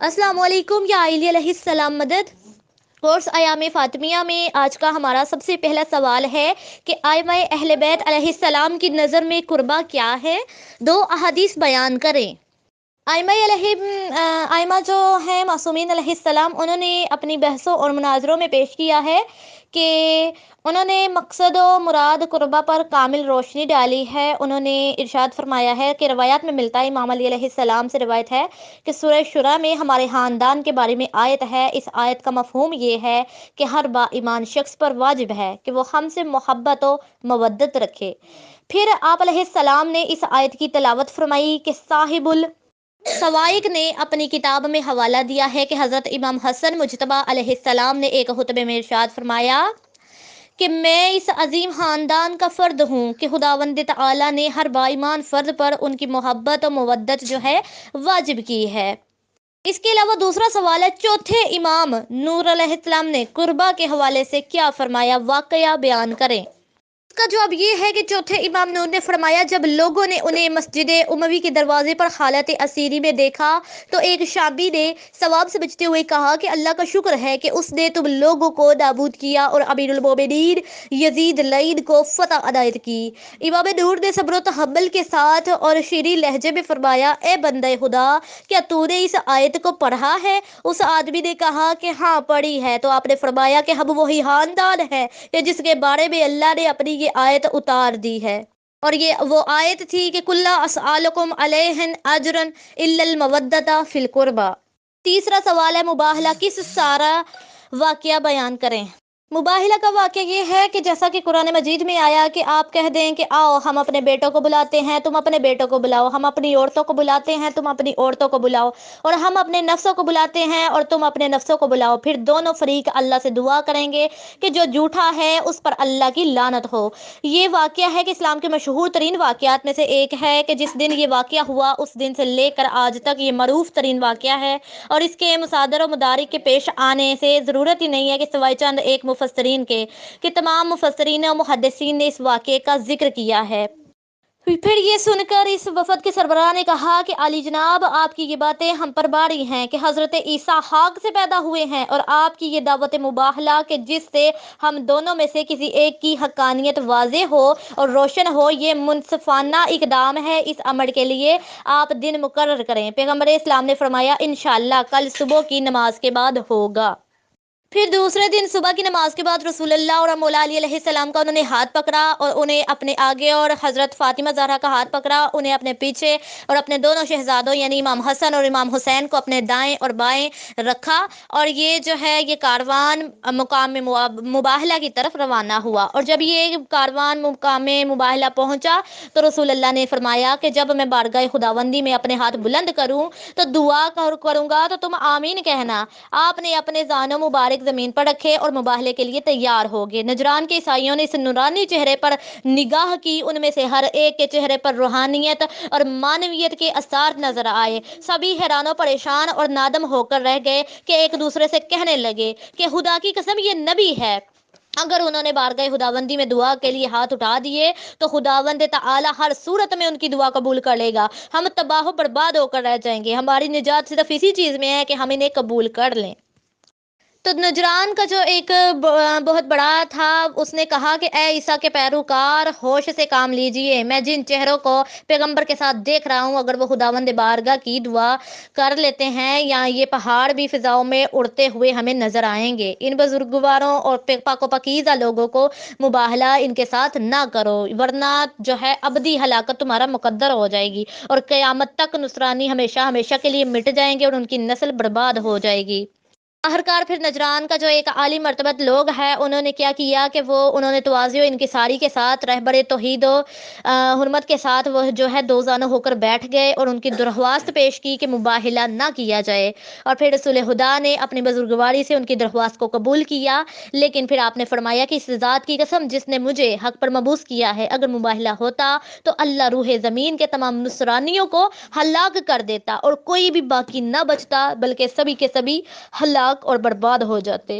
अस्सलाम वालेकुम या आइली अलैहिस्सलाम मदद। कोर्स आयाम फ़ातिमिया में आज का हमारा सबसे पहला सवाल है कि आइमा अहले बैत अलैहिस्सलाम की नज़र में कुर्बा क्या है। दो अहादीस बयान करें। आइमा जो है मासूमीन अलैहिस्सलाम, उन्होंने अपनी बहसों और मुनाजरों में पेश किया है कि उन्होंने मकसद व मुराद कुर्बा पर कामिल रोशनी डाली है। उन्होंने इरशाद फरमाया है कि रवायात में मिलता है, इमाम अली अलैहिस्सलाम से रिवायत है कि सूरह शुरा में हमारे ख़ानदान के बारे में आयत है। इस आयत का मफ़हूम ये है कि हर बाईमान शख्स पर वाजिब है कि वो हमसे मोहब्बत व मवद्दत रखे। फिर आप अलैहिस्सलाम ने इस आयत की तिलावत फरमाई कि साहिबुल सवाइक ने अपनी किताब में हवाला दिया है कि हज़रत इमाम हसन मुजतबा अलैहिस्सलाम ने एक खुतबे में इरशाद फरमाया कि मैं इस अजीम ख़ानदान का फ़र्द हूँ कि खुदावंद तआला ने हर बाईमान फ़र्द पर उनकी मोहब्बत और मवद्दत जो है वाजिब की है। इसके अलावा दूसरा सवाल है, चौथे इमाम नूर अलैहिस्सलाम ने कुर्बा के हवाले से क्या फरमाया, वाक़या बयान करें। इसका जवाब ये है कि चौथे इमाम नूर ने फरमाया, जब लोगों ने उन्हें मस्जिद उमवी के दरवाजे पर हालत असीरी में देखा तो एक शाबी ने सवाब समझते हुए कहा कि अल्लाह का शुक्र है कि उसने तुम लोगों को नाबूद किया और अमीरुल मोमिनीन यजीद लईन को फतह अनायत की। इमाम नूर ने सब्र तहम्मुल के साथ और शीरी लहजे में फरमाया, ए बंदे खुदा, क्या तूने इस आयत को पढ़ा है? उस आदमी ने कहा कि हाँ पढ़ी है। तो आपने फरमाया कि हम वही खानदान है कि जिसके बारे में अल्लाह ने अपनी ये आयत उतार दी है, और ये वो आयत थी कि कुल्ला अस्आलुकुम अलैहिन अजरन इल्लल मवद्दता फिल कुर्बा। तीसरा सवाल है, मुबाहला किस सारा वाक़या बयान करें। मुबाहिला का वाक़या ये है कि जैसा कि कुरान मजीद में आया कि आप कह दें कि आओ हम अपने बेटों को बुलाते हैं, तुम अपने बेटों को बुलाओ, हम अपनी औरतों को बुलाते हैं, तुम अपनी औरतों को बुलाओ, और हम अपने नफ्सों को बुलाते हैं और तुम अपने नफ्सों को बुलाओ। फिर दोनों फरीक अल्लाह से दुआ करेंगे कि जो झूठा है उस पर अल्लाह की लानत हो। ये वाक़या है कि इस्लाम के मशहूर तरीन वाक़यात में से एक है कि जिस दिन ये वाक़या हुआ उस दिन से लेकर आज तक ये मरूफ तरीन वाक़या है, और इसके मुसादर और मुदारिक के पेश आने से ज़रूरत ही नहीं है कि सिवाय चंद एक मुफस्सरीन के कि तमाम मुफस्सरीन और मुहद्दिसीन ने इस वाक़े का जिक्र किया है। फिर ये सुनकर इस वफद के सरबराह ने कहा कि आली जनाब, आपकी ये बातें हम पर भारी हैं कि हज़रत ईसा हाक से पैदा हुए हैं, और आपकी ये दावत मुबाहला कि जिससे हम दोनों में से किसी एक की हक्कानियत वाज़े हो और रोशन हो, ये मुनसफाना इकदाम है। इस अमल के लिए आप दिन मुकर्रर करें। पैगम्बर इस्लाम ने फरमाया, इंशाअल्लाह कल सुबह की नमाज के बाद होगा। फिर दूसरे दिन सुबह की नमाज के बाद रसूलुल्लाह और मौला अली अलैहिस्सलाम का उन्होंने हाथ पकड़ा और उन्हें अपने आगे, और हज़रत फ़ातिमा ज़हरा का हाथ पकड़ा, उन्हें अपने पीछे, और अपने दोनों शहजादों यानी इमाम हसन और इमाम हुसैन को अपने दाएं और बाएं रखा। और ये जो है ये कारवान मुकाम मुबाहला की तरफ रवाना हुआ। और जब ये कारवान मुकाम मुबाहला पहुंचा तो रसूलुल्लाह ने फरमाया कि जब मैं बारगाह खुदावंदी में अपने हाथ बुलंद करूं तो दुआ करूंगा तो तुम आमीन कहना। आपने अपने जानो मुबारक ज़मीन पर रखे और मुबाहले के लिए तैयार हो गए। नजरान के ईसाइयों ने इस नूरानी चेहरे पर निगाह की। उनमें से हर एक के चेहरे पर रूहानियत और मानवियत के असर नजर आए। सभी हैरान परेशान और नादम होकर रह गए कि एक दूसरे से कहने लगे कि खुदा की कसम ये नबी है। अगर उन्होंने बारगाह खुदावंदी में दुआ के लिए हाथ उठा दिए तो खुदावंद ताला हर सूरत में उनकी दुआ कबूल कर लेगा। हम तबाह बर्बाद होकर रह जाएंगे। हमारी निजात सिर्फ इसी चीज़ में है कि हम इन्हें कबूल कर लें। तो नजरान का जो एक बहुत बड़ा था, उसने कहा कि ए ईसा के पैरोकार, होश से काम लीजिए। मैं जिन चेहरों को पैगंबर के साथ देख रहा हूँ, अगर वो खुदावंद बारगाह की दुआ कर लेते हैं, या ये पहाड़ भी फिजाओं में उड़ते हुए हमें नजर आएंगे। इन बुजुर्गवारों और पाको पकीज़ा लोगों को मुबाहला इनके साथ ना करो, वरना जो है अबदी हलाकत तुम्हारा मुकद्दर हो जाएगी, और क़यामत तक नुसरानी हमेशा हमेशा के लिए मिट जाएंगे और उनकी नस्ल बर्बाद हो जाएगी। आखिरकार फिर नजरान का जो एक आली मर्तबत लोग है, उन्होंने क्या किया कि उन्होंने तवाज़ुन इनकिसारी के साथ रहबर तौहीद हुर्मत के साथ वो जो है दोजाना होकर बैठ गए और उनकी दरख्वास्त पेश की कि मुबाहिला ना किया जाए। और फिर रसूल खुदा ने अपनी बुजुर्गवारी से उनकी दरख्वास्त को कबूल किया। लेकिन फिर आपने फरमाया कि इस ज़ात की कसम जिसने मुझे हक पर मबूस किया है, अगर मुबाहिला होता तो अल्लाह रूह ज़मीन के तमाम नुसरानियों को हलाक कर देता और कोई भी बाकी ना बचता, बल्कि सभी के सभी हलाक और बर्बाद हो जाते।